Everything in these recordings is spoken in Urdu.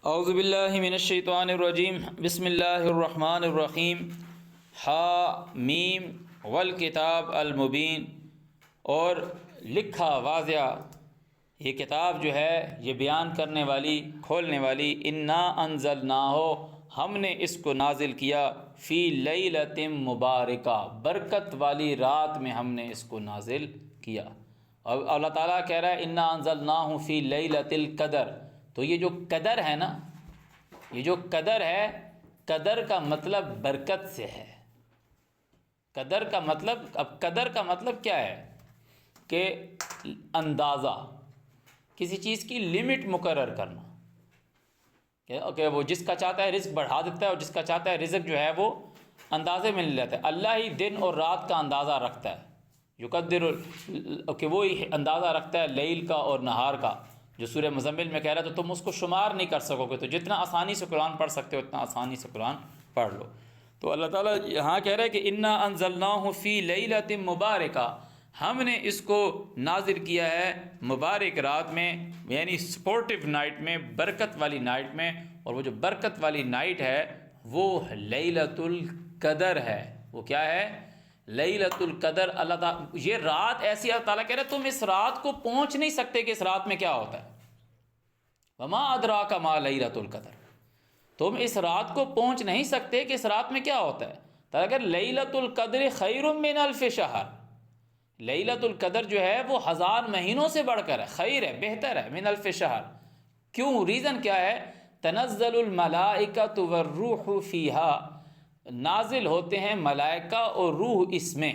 اعوذ باللہ من الشیطان الرجیم بسم اللہ الرحمن الرحیم حامیم والکتاب المبین، اور لکھا واضح یہ کتاب جو ہے یہ بیان کرنے والی کھولنے والی، انا انزلناہ ہم نے اس کو نازل کیا، فی لیلۃ مبارکہ برکت والی رات میں ہم نے اس کو نازل کیا۔ اور اللہ تعالیٰ کہہ رہا ہے انا انزلناہ فی لیلۃ القدر، تو یہ جو قدر ہے نا، یہ جو قدر ہے، قدر کا مطلب برکت سے ہے۔ قدر کا مطلب، اب قدر کا مطلب کیا ہے کہ اندازہ، کسی چیز کی لمٹ مقرر کرنا، کہ وہ جس کا چاہتا ہے رزق بڑھا دیتا ہے اور جس کا چاہتا ہے رزق جو ہے وہ اندازے میں لے لیتا ہے۔ اللہ ہی دن اور رات کا اندازہ رکھتا ہے، یقدر، کہ وہ اندازہ رکھتا ہے لیل کا اور نہار کا، جو سورہ مزمل میں کہہ رہا ہے تو تم اس کو شمار نہیں کر سکو گے، تو جتنا آسانی سے قرآن پڑھ سکتے ہو اتنا آسانی سے قرآن پڑھ لو۔ تو اللہ تعالیٰ یہاں کہہ رہا ہے کہ انا انزلناہ فی لیلۃ مبارکہ، ہم نے اس کو نازل کیا ہے مبارک رات میں، یعنی سپورٹیو نائٹ میں، برکت والی نائٹ میں، اور وہ جو برکت والی نائٹ ہے وہ لیلۃ القدر ہے۔ وہ کیا ہے؟ لیلۃ القدر۔ اللہ تعالیٰ یہ رات ایسی، اللہ تعالیٰ کہہ رہے تم اس رات کو پہنچ نہیں سکتے کہ اس رات میں کیا ہوتا ہے۔ وما ادراک ما لیلۃ القدر، تم اس رات کو پہنچ نہیں سکتے کہ اس رات میں کیا ہوتا ہے۔ تو اگر لیلۃ القدر خیر من الف شہر، لیلۃ القدر جو ہے وہ 1000 مہینوں سے بڑھ کر ہے، خیر ہے، بہتر ہے، من الف شہر۔ کیوں؟ ریزن کیا ہے؟ تنزل الملائکۃ والروح فیہا، نازل ہوتے ہیں ملائکہ اور روح اس میں،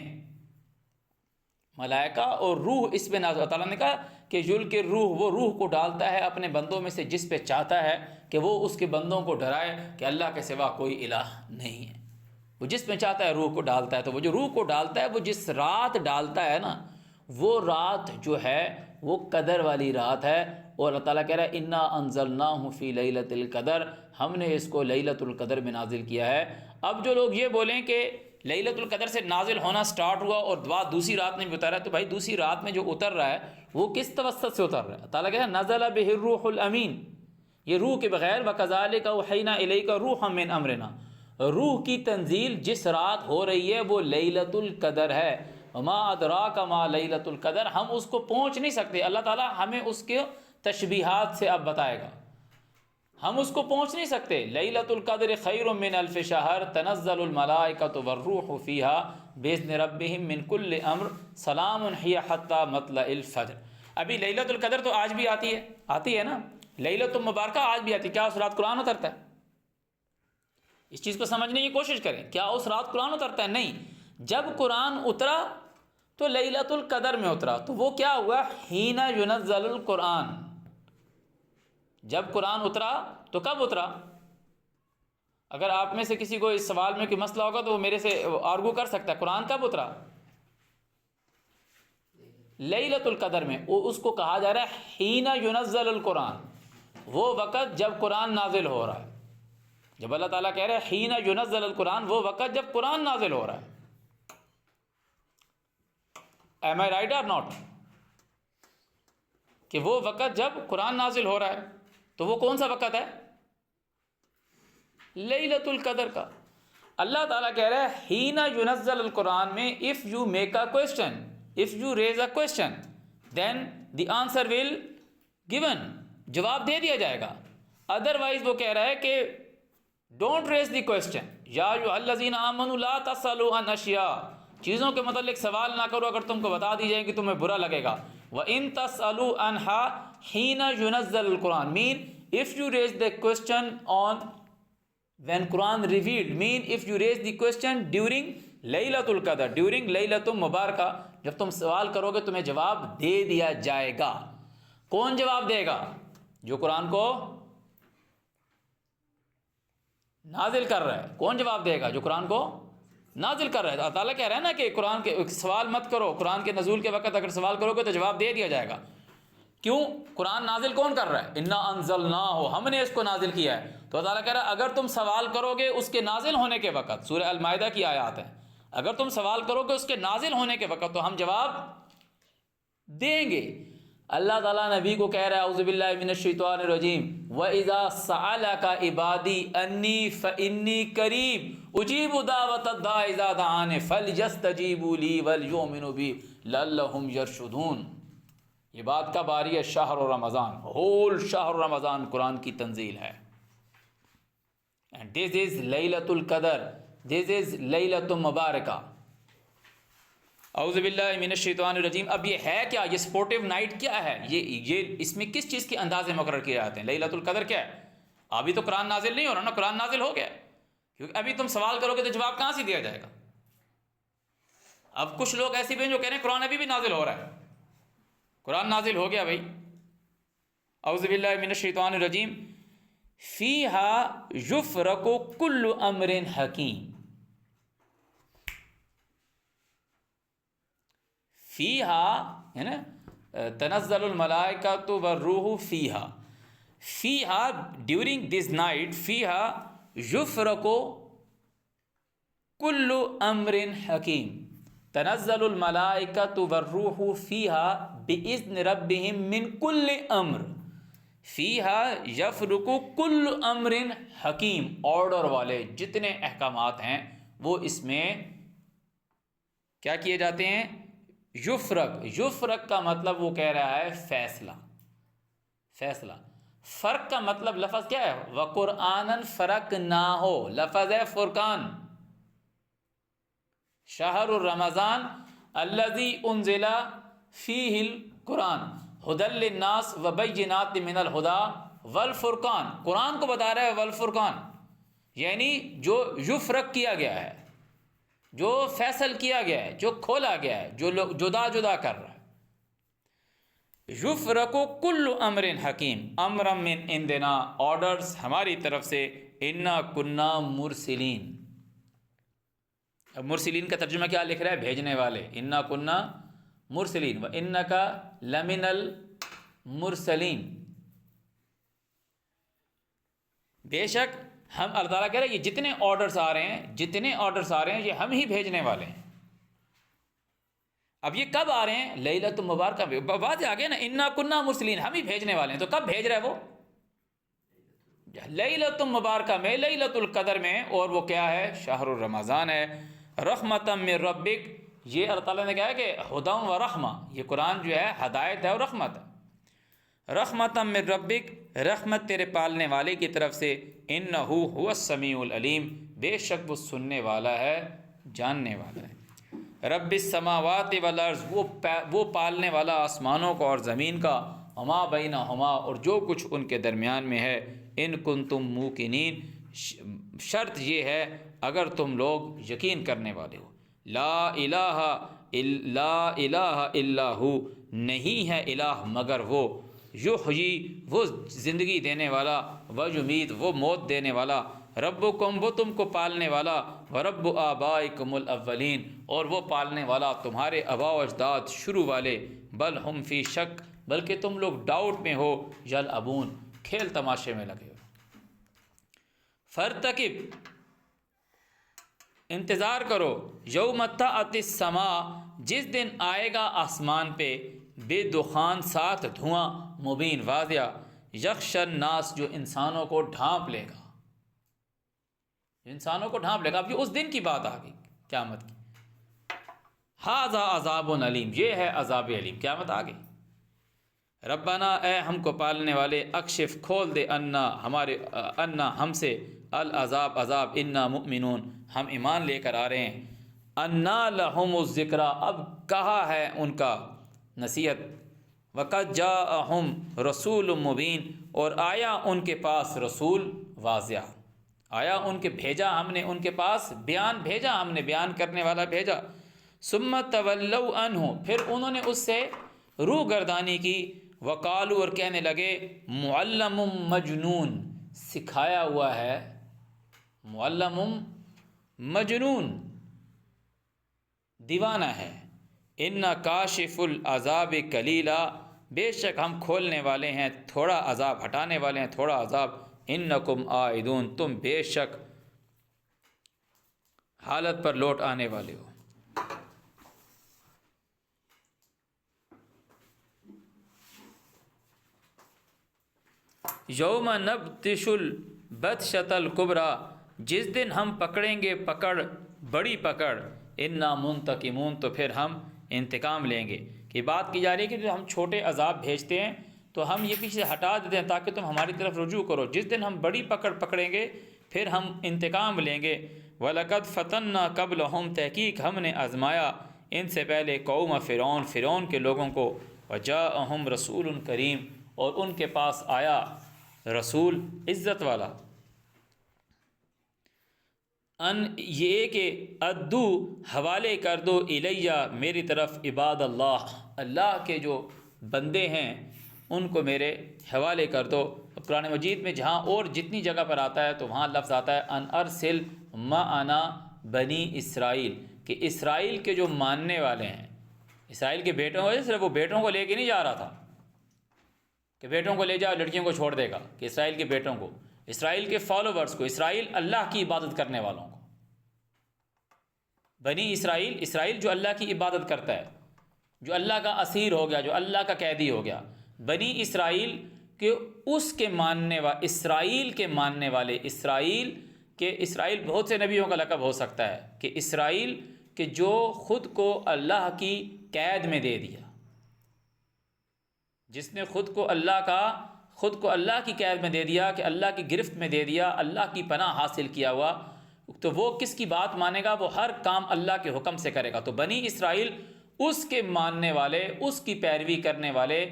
ملائکہ اور روح اس میں نازل۔ اللہ تعالیٰ نے کہا کہ یلقی الروح، وہ روح کو ڈالتا ہے اپنے بندوں میں سے جس پہ چاہتا ہے، کہ وہ اس کے بندوں کو ڈرائے کہ اللہ کے سوا کوئی الہ نہیں ہے۔ وہ جس میں چاہتا ہے روح کو ڈالتا ہے، تو وہ جو روح کو ڈالتا ہے وہ جس رات ڈالتا ہے نا، وہ رات جو ہے وہ قدر والی رات ہے۔ اور اللہ تعالیٰ کہہ رہا ہے انا انزلناہ فی لیلۃ القدر، ہم نے اس کو لیلۃ القدر میں نازل کیا ہے۔ اب جو لوگ یہ بولیں کہ لیلۃ القدر سے نازل ہونا سٹارٹ ہوا اور دوسری رات میں بھی اتر رہا ہے، تو بھائی دوسری رات میں جو اتر رہا ہے وہ کس توسط سے اتر رہا ہے؟ اللہ تعالیٰ کہہ رہا ہے نزل بہ الروح الامین، یہ روح کے بغیر، وکذالک اوحینا الیک روحا من امرنا، روح کی تنزیل جس رات ہو رہی ہے وہ لیلۃ القدر ہے۔ وما ادراک ما لیلۃ القدر، ہم اس کو پہنچ نہیں سکتے۔ اللہ تعالیٰ ہمیں اس کے تشبیہات سے اب بتائے گا، ہم اس کو پہنچ نہیں سکتے۔ لیلۃ القدر خیر من الف شہر، تنزل الملائکۃ والروح فیہا باذن ربہم من کل امر، سلام ہی حتی مطلع الفجر۔ ابھی لیلۃ القدر تو آج بھی آتی ہے نا، لیلۃ المبارکہ آج بھی آتی ہے۔ کیا اس رات قرآن اترتا ہے؟ اس چیز کو سمجھنے کی کوشش کریں، کیا اس رات قرآن اترتا ہے؟ نہیں۔ جب قرآن اترا تو لیلۃ القدر میں اترا، تو وہ کیا ہوا؟ حین ینزل القرآن، جب قرآن اترا تو کب اترا؟ اگر آپ میں سے کسی کو اس سوال میں کوئی مسئلہ ہوگا تو وہ میرے سے آرگو کر سکتا ہے، قرآن کب اترا؟ لیلۃ القدر میں۔ اس کو کہا جا رہا ہے حین ینزل القرآن، وہ وقت جب قرآن نازل ہو رہا ہے۔ جب اللہ تعالیٰ کہہ رہے ہیں حین ینزل القرآن، وہ وقت جب قرآن نازل ہو رہا ہے۔ ایم آئی رائٹ اور ناٹ؟ کہ وہ وقت جب قرآن نازل ہو رہا ہے، تو وہ کون سا وقت ہے؟ لیلۃ القدر کا۔ اللہ تعالیٰ کہہ رہا ہے حین ینزل القرآن میں if you make a question, if you raise a question, then the answer will given، جواب دے دیا جائے گا۔ ادروائز وہ کہہ رہا ہے کہ ڈونٹ ریز دی کوشچن، یا ایھا الذین آمنوا لا تسألوا عن اشیاء، چیزوں کے متعلق سوال نہ کرو اگر تم کو بتا دی جائیں کہ تمہیں برا لگے گا۔ وَإِن تَسْأَلُوا عَنْهَا حِينَ يُنَزَّلُ الْقُرْآنُ، mean if you raise the question on when Quran revealed، mean if you raise the question during لیلۃ القدر، during لیلۃ مبارکہ، جب تم سوال کرو گے تمہیں جواب دے دیا جائے گا۔ کون جواب دے گا؟ جو قرآن کو نازل کر رہا ہے۔ کون جواب دے گا؟ جو قرآن کو نازل کر رہا ہے۔ اللہ تعالیٰ کہہ رہا ہے نا کہ قرآن کے سوال مت کرو، قرآن کے نزول کے وقت اگر سوال کرو گے تو جواب دے دیا جائے گا۔ کیوں؟ قرآن نازل کون کر رہا ہے؟ انا انزلناہ، ہم نے اس کو نازل کیا ہے۔ تو اللہ تعالیٰ کہہ رہا ہے اگر تم سوال کرو گے اس کے نازل ہونے کے وقت، سورہ المائدہ کی آیات ہے، اگر تم سوال کرو گے اس کے نازل ہونے کے وقت تو ہم جواب دیں گے۔ اللہ تعالیٰ نبی کو کہہ رہا ہے اعوذ باللہ من الشیطان الرجیم وَإِذَا سَأَلَكَ عِبَادِي أَنِّي فَإِنِّي قَرِيبٌ أُجِيبُ دَعْوَةَ الدَّاعِ إِذَا دَعَانِ فَلْيَسْتَجِيبُوا لِي وَلْيُؤْمِنُوا بِي لَعَلَّهُمْ يَرْشُدُونَ۔ یہ بات کب آ رہی ہے؟ شہر رمضان، ہول شہر رمضان قرآن کی تنزیل ہے۔ And this is لیلۃ القدر، this is لیلۃ مبارکہ۔ اعوذ باللہ من الشیطان الرجیم۔ اب یہ ہے کیا؟ یہ سپورٹیو نائٹ کیا ہے؟ یہ اس میں کس چیز کے اندازے مقرر کیے جاتے ہیں؟ لیلۃ القدر کیا ہے؟ ابھی تو قرآن نازل نہیں ہو رہا نا، قرآن نازل ہو گیا، کیونکہ ابھی تم سوال کرو گے تو جواب کہاں سے دیا جائے گا؟ اب کچھ لوگ ایسے بھی ہیں جو کہہ رہے ہیں قرآن ابھی بھی نازل ہو رہا ہے، قرآن نازل ہو گیا بھائی۔ اعوذ باللہ من الشیطان الرجیم فیہا یفرق کل امر حکیم۔ فیہا ہے نا، تنزل الملائکۃ والروح فیہا، فیہا ڈیورنگ دس نائٹ، فیہا یفرق کل امر حکیم، تنزل الملائکۃ والروح فیہا باذن ربہم من کل امر، فیہا یفرق کل امر حکیم، آرڈر والے جتنے احکامات ہیں وہ اس میں کیا کیے جاتے ہیں؟ یفرق۔ یفرق کا مطلب وہ کہہ رہا ہے فیصلہ، فیصلہ۔ فرق کا مطلب لفظ کیا ہے؟ وَقُرْآنًا فَرَقْنَاهُ، لفظ ہے فرقان۔ شہر الرمضان الذی انزل فیہ القرآن ھدی للناس وبینات من الہدی والفرقان، قرآن کو بتا رہا ہے والفرقان، یعنی جو یفرق کیا گیا ہے، جو فیصل کیا گیا ہے، جو کھولا گیا ہے، جو جدا جدا کر رہا ہے۔ یفرق کل امر حکیم، امر من عندنا، آرڈرز ہماری طرف سے، انا کنا مرسلین۔ اب مرسلین کا ترجمہ کیا لکھ رہا ہے؟ بھیجنے والے، انا کنا مرسلین وانک لمن المرسلین، بے شک ہم، اللہ تعالیٰ کہہ رہے ہیں یہ جتنے آرڈرز آ رہے ہیں، جتنے آرڈرز آ رہے ہیں یہ ہم ہی بھیجنے والے ہیں۔ اب یہ کب آ رہے ہیں؟ لیلۃ مبارکہ میں، بات آ گیا نا، انا کنا مرسلین، ہم ہی بھیجنے والے ہیں، تو کب بھیج رہا ہے وہ؟ لیلۃ مبارکہ میں، لیلۃ القدر میں، اور وہ کیا ہے؟ شہر الرمضان ہے۔ رحمۃ من ربک، یہ اللہ تعالیٰ نے کہا ہے کہ ہدی و رحمہ، یہ قرآن جو ہے ہدایت ہے اور رحمت ہے۔ رحمۃ من ربک، رحمت تیرے پالنے والے کی طرف سے، انہ هو السمیع العلیم، بے شک وہ سننے والا ہے، جاننے والا ہے۔ رب السماوات والارض، وہ پالنے والا آسمانوں کا اور زمین کا، وما بینہما، اور جو کچھ ان کے درمیان میں ہے، ان کنتم موقنین، شرط یہ ہے اگر تم لوگ یقین کرنے والے ہو، لا الہ الا ہو، نہیں ہے الہ مگر وہ، یحیی، وہ زندگی دینے والا، ویمیت، وہ موت دینے والا، ربکم، وہ تم کو پالنے والا، ورب آبائکم الاولین، اور وہ پالنے والا تمہارے آباء و اجداد شروع والے، بل ہم فی شک، بلکہ تم لوگ ڈاؤٹ میں ہو، یلعبون، کھیل تماشے میں لگے ہو۔ فرتقب، انتظار کرو، یوم تأتی السماء، جس دن آئے گا آسمان پہ، بے دخان، ساتھ دھواں، مبین، واضح، یغش الناس، جو انسانوں کو ڈھانپ لے گا، انسانوں کو ڈھانپ لے گا۔ اب یہ اس دن کی بات آ گئی قیامت کی۔ ھذا عذاب علیم، یہ ہے عذاب علیم، قیامت آ گئی۔ ربنا، اے ہم کو پالنے والے، اکشف، کھول دے، انا، ہمارے، انا، ہم سے، العذاب، عذاب، انا مؤمنون، ہم ایمان لے کر آ رہے ہیں۔ انا لہم الذکریٰ، اب کہا ہے ان کا نصیحت، وقد جاءہم رسول مبین، اور آیا ان کے پاس رسول واضح، آیا ان کے، بھیجا ہم نے ان کے پاس، بیان بھیجا ہم نے، بیان کرنے والا بھیجا۔ ثم تولوا عنہ، پھر انہوں نے اس سے روح گردانی کی، وقالو، اور کہنے لگے، معلم مجنون، سکھایا ہوا ہے، معلم مجنون، دیوانہ ہے، ان کاشف العذاب قلیلا، بے شک ہم کھولنے والے ہیں تھوڑا عذاب، ہٹانے والے ہیں تھوڑا عذاب، انکم عائدون، تم بے شک حالت پر لوٹ آنے والے ہو۔ یوم نبطش البطشۃ الکبریٰ، جس دن ہم پکڑیں گے پکڑ، بڑی پکڑ، انا منتقمون، تو پھر ہم انتقام لیں گے۔ کہ بات کی جا رہی ہے کہ جو ہم چھوٹے عذاب بھیجتے ہیں تو ہم یہ پیچھے ہٹا دیتے ہیں تاکہ تم ہماری طرف رجوع کرو، جس دن ہم بڑی پکڑ پکڑیں گے پھر ہم انتقام لیں گے۔ وَلَقَدْ فَتَنَّا قَبْلَهُمْ، تحقیق ہم نے آزمایا ان سے پہلے قوم فرعون کے لوگوں کو، وَجَاءَهُمْ رَسُولٌ کریم، اور ان کے پاس آیا رسول عزت والا، ان یہ کہ ادو حوالے کر دو، الیہ میری طرف، عباد اللہ اللہ کے جو بندے ہیں ان کو میرے حوالے کر دو۔ قرآن مجید میں جہاں اور جتنی جگہ پر آتا ہے تو وہاں لفظ آتا ہے ان ارسل معنا بنی اسرائیل، کہ اسرائیل کے جو ماننے والے ہیں، اسرائیل کے بیٹوں کو، صرف وہ بیٹوں کو لے کے نہیں جا رہا تھا کہ بیٹوں کو لے جاؤ لڑکیوں کو چھوڑ دے گا، کہ اسرائیل کے بیٹوں کو، اسرائیل کے فالوورز کو، اسرائیل اللہ کی عبادت کرنے والوں کو، بنی اسرائیل، اسرائیل جو اللہ کی عبادت کرتا ہے، جو اللہ کا اسیر ہو گیا، جو اللہ کا قیدی ہو گیا، بنی اسرائیل کہ اس کے ماننے والے، اسرائیل کے ماننے والے، اسرائیل کہ اسرائیل بہت سے نبیوں کا لقب ہو سکتا ہے، کہ اسرائیل کہ جو خود کو اللہ کی قید میں دے دیا، جس نے خود کو اللہ کی قید میں دے دیا، کہ اللہ کی گرفت میں دے دیا، اللہ کی پناہ حاصل کیا ہوا، تو وہ کس کی بات مانے گا؟ وہ ہر کام اللہ کے حکم سے کرے گا۔ تو بنی اسرائیل اس کے ماننے والے، اس کی پیروی کرنے والے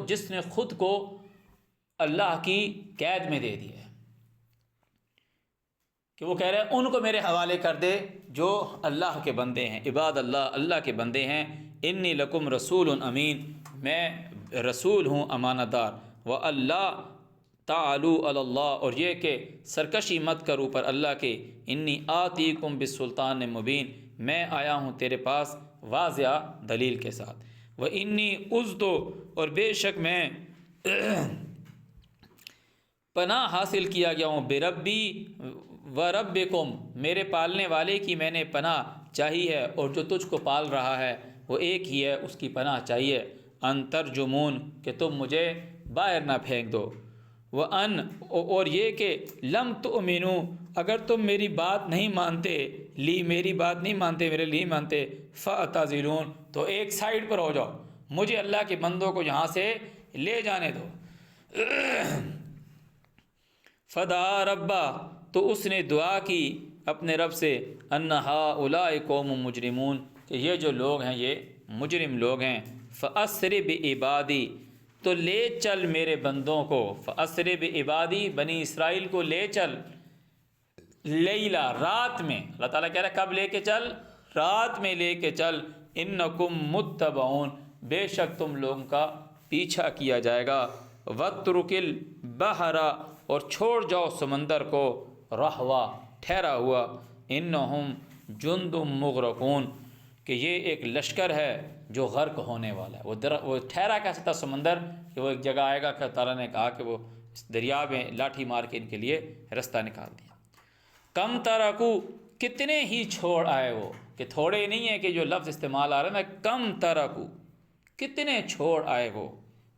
جس نے خود کو اللہ کی قید میں دے دیا ہے، کہ وہ کہہ رہے ہیں ان کو میرے حوالے کر دے جو اللہ کے بندے ہیں، عباد اللہ اللہ کے بندے ہیں۔ انی لکم رسول امین، میں رسول ہوں امانت دار، وَأَلَّا تعالوا علی اللہ، اور یہ کہ سرکشی مت کرو اوپر اللہ کے، انی آتیکم بسلطان مبین، میں آیا ہوں تیرے پاس واضح دلیل کے ساتھ، وَإِنِّي عُذْتُ، اور بے شک میں پناہ حاصل کیا گیا ہوں، بربی و ربکم، میرے پالنے والے کی میں نے پناہ چاہی ہے، اور جو تجھ کو پال رہا ہے وہ ایک ہی ہے، اس کی پناہ چاہیے، ان ترجمون، کہ تم مجھے باہر نہ پھینک دو، اور یہ کہ لم تؤمنوا، اگر تم میری بات نہیں مانتے، میری بات نہیں مانتے، میرے لیے مانتے، فاعتزلون، تو ایک سائیڈ پر ہو جاؤ، مجھے اللہ کے بندوں کو یہاں سے لے جانے دو۔ فدعا ربا، تو اس نے دعا کی اپنے رب سے، ان ہؤلاء قوم مجرمون، کہ یہ جو لوگ ہیں یہ مجرم لوگ ہیں، فاسر بعبادی، تو لے چل میرے بندوں کو، فاسر بعبادی، بنی اسرائیل کو لے چل، لیلا، رات میں، اللہ تعالیٰ کہہ رہا ہے کب لے کے چل؟ رات میں لے کے چل، انکم متبعون، بے شک تم لوگوں کا پیچھا کیا جائے گا، وَاتْرُكِ الْبَحْرَ، اور چھوڑ جاؤ سمندر کو، رہوا، ٹھہرا ہوا، انہم جند مغرقون، کہ یہ ایک لشکر ہے جو غرق ہونے والا ہے۔ وہ ٹھہرا کیسا تھا سمندر کہ وہ ایک جگہ آئے گا کہ تعالیٰ نے کہا کہ وہ اس دریا میں لاٹھی مار کے ان کے لیے رستہ نکال دیا۔ کم ترکو، کتنے ہی چھوڑ آئے وہ، کہ تھوڑے نہیں ہیں کہ جو لفظ استعمال آ رہا ہے، کم ترکو، کتنے چھوڑ آئے وہ،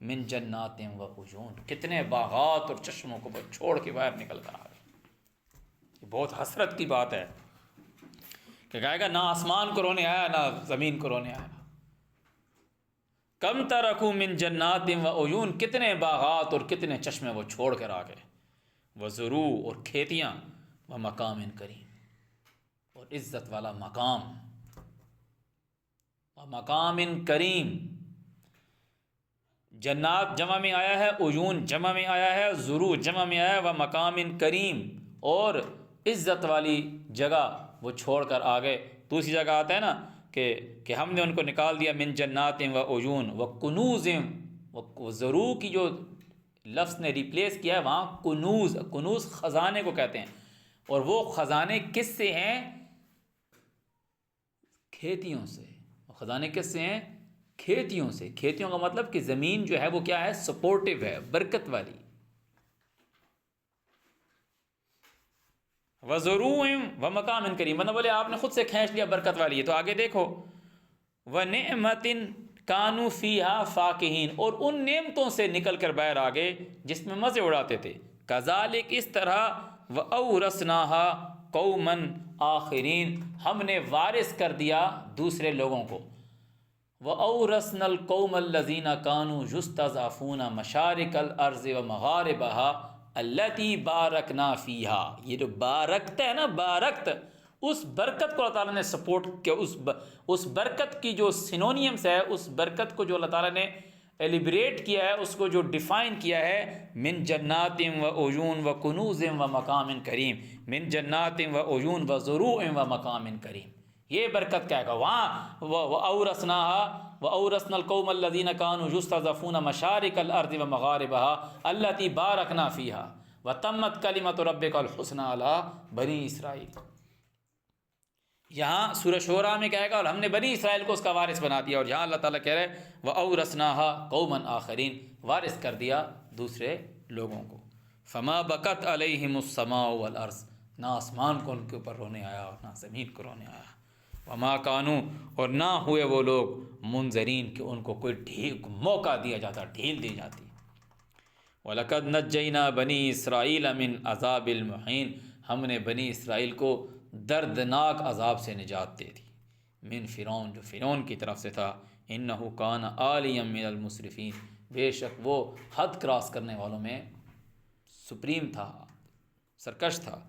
من جنات و عیون، کتنے باغات اور چشموں کو وہ چھوڑ کے باہر نکل کر آ گئے۔ یہ بہت حسرت کی بات ہے کہ کہے گا نہ آسمان کو رونے آیا نہ زمین کو رونے آیا۔ کم ترکو من جنات و عیون، کتنے باغات اور کتنے چشمے وہ چھوڑ کر آ گئے، وزروع، اور کھیتیاں، و مقام کریم، اور عزت والا مقام، و مقام کریم۔ جنات جمع میں آیا ہے، عیون جمع میں آیا ہے، زروع جمع میں آیا ہے، و مقام کریم، اور عزت والی جگہ وہ چھوڑ کر آ گئے۔ دوسری جگہ آتا ہے نا کہ ہم نے ان کو نکال دیا من جنات و عیون و کنوز، و زروع کی جو لفظ نے ریپلیس کیا ہے وہاں کنوز، کنوز خزانے کو کہتے ہیں، اور وہ خزانے کس سے ہیں؟ کھیتیوں سے۔ خزانے کس سے ہیں؟ کھیتیوں سے۔ کھیتیوں کا مطلب کہ زمین جو ہے وہ کیا ہے؟ سپورٹیو ہے، برکت والی۔ وَزُرُوعٍ وَمَقَامٍ کریم، مطلب بولے آپ نے خود سے کھینچ لیا برکت والی ہے۔ تو آگے دیکھو، وَنِعْمَةٍ کانو فیہا فاکہین، اور ان نعمتوں سے نکل کر باہر آ گئے جس میں مزے اڑاتے تھے. کذالک، اس طرح، وَأَوْرَثْنَاهَا قَوْمًا آخرین، ہم نے وارث کر دیا دوسرے لوگوں کو. وَأَوْرَثْنَا الْقَوْمَ الَّذِينَ كَانُوا يُسْتَضْعَفُونَ مَشَارِقَ الْأَرْضِ وَمَغَارِبَهَا الَّتِي بَارَكْنَا فِيهَا. یہ جو بارکت ہے نا، بارکت، اس برکت کو اللہ تعالیٰ نے سپورٹ کیا. اس برکت کی جو سینونیمس ہے، اس برکت کو جو اللہ تعالیٰ نے ایلیبریٹ کیا ہے، اس کو جو ڈیفائن کیا ہے، من جنات و عیون و کنوز و مقام کریم. من جنات و عیون و زروع و مقام کریم. یہ برکت کیا ہے وہاں. وَأَوْرَثْنَا الْقَوْمَ الَّذِينَ كَانُوا يُسْتَضْعَفُونَ مَشَارِقَ الْأَرْضِ وَمَغَارِبَهَا الَّتِي بَارَكْنَا فِيهَا وَتَمَّتْ كَلِمَةُ رَبِّكَ الْحُسْنَى عَلَىٰ بَنِي اسرائیل. یہاں سورہ شعراء میں کہے گا اور ہم نے بنی اسرائیل کو اس کا وارث بنا دیا، اور یہاں اللہ تعالیٰ کہہ رہے وَأَوْرَثْنَاهَا قَوْمًا آخَرِينَ، وارث کر دیا دوسرے لوگوں کو. فَمَا بَكَتْ عَلَيْهِمُ السَّمَاءُ وَالْأَرْضُ، نہ آسمان کو ان کے اوپر رونے آیا اور نہ زمین کو رونے آیا. وَمَا كَانُوا، اور نہ ہوئے وہ لوگ، منذرین، کہ ان کو کوئی موقع دیا جاتا، ڈھیل دی جاتی. وَلَقَدْ نَجَّيْنَا بَنِي إِسْرَائِيلَ مِنْ عَذَابِ الْمُحِينِ، ہم نے بنی اسرائیل کو دردناک عذاب سے نجات دے دی. من فرعون، جو فرعون کی طرف سے تھا. انہ کان عالیا من المسرفین، بے شک وہ حد کراس کرنے والوں میں سپریم تھا، سرکش تھا.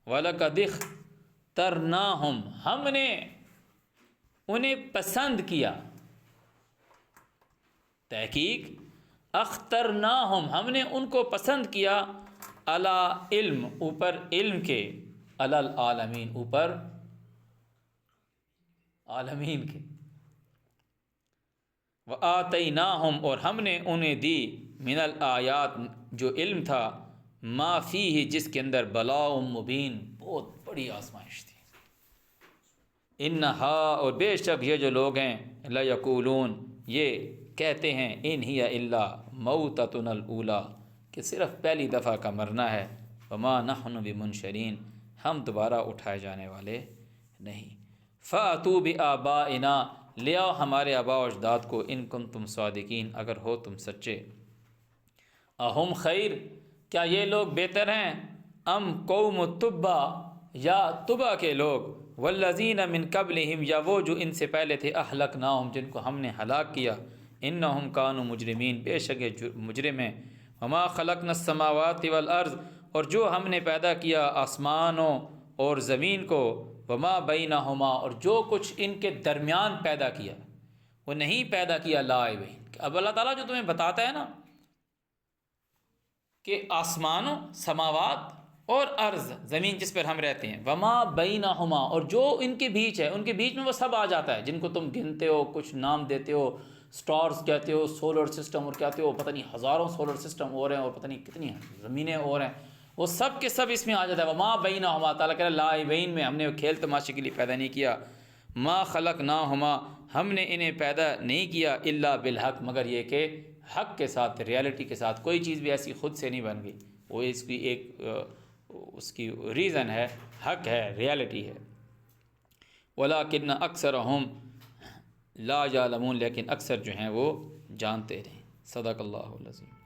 وَلَقَدِ اخْتَرْنَاهُمْ، ہم نے انہیں پسند کیا. تحقیق، اخترناہم، ہم نے ان کو پسند کیا. علی علم، اوپر علم کے. علی العالمین، اوپر عالمین کے. وآتیناہم، اور ہم نے انہیں دی. من الآیات، جو علم تھا. ما فیہ، جس کے اندر بلاء مبین، بہت بڑی آزمائش تھی. انہا، اور بے شک یہ جو لوگ ہیں، لیقولون، یہ کہتے ہیں، ان ہی الا موتتنا الاولی، کہ صرف پہلی دفعہ کا مرنا ہے. وما نحن بمنشرین، ہم دوبارہ اٹھائے جانے والے نہیں. فاتوا بآبائنا، لے آؤ ہمارے آباء و اجداد کو. ان کنتم صادقین، اگر ہو تم سچے. اہم خیر، کیا یہ لوگ بہتر ہیں؟ ام قوم تبا، یا تبا کے لوگ. والذین من قبلہم، یا وہ جو ان سے پہلے تھے. اہلکناہم، جن کو ہم نے ہلاک کیا. انہم کانوا مجرمین، بے شک یہ مجرم ہیں. وما خلقنا السماوات والارض، اور جو ہم نے پیدا کیا آسمانوں اور زمین کو. وما بینہما، اور جو کچھ ان کے درمیان پیدا کیا، وہ نہیں پیدا کیا لائبین. اب اللہ تعالیٰ جو تمہیں بتاتا ہے نا کہ آسمانوں، سماوات اور ارض، زمین جس پر ہم رہتے ہیں. وما بینہما، اور جو ان کے بیچ ہے، ان کے بیچ میں وہ سب آ جاتا ہے جن کو تم گنتے ہو، کچھ نام دیتے ہو. سٹارز کہتے ہو، سولر سسٹم، اور کہتے ہو پتہ نہیں ہزاروں سولر سسٹم اور ہیں، اور پتہ نہیں کتنی زمینیں اور ہیں. وہ سب کے سب اس میں آ جاتا ہے. وما بینہما، تعالیٰ کہہ رہا ہے لائبین میں، ہم نے کھیل تماشے کے لیے پیدا نہیں کیا. ما خلقناہما، ہم نے انہیں پیدا نہیں کیا. الا بالحق، مگر یہ کہ حق کے ساتھ، ریالٹی کے ساتھ. کوئی چیز بھی ایسی خود سے نہیں بن گئی، وہ اس کی ایک اس کی ریزن ہے، حق ہے، ریالٹی ہے. ولیکن اکثرہم لا یعلمون، لیکن اکثر جو ہیں وہ جانتے نہیں. صدق اللہ العظیم.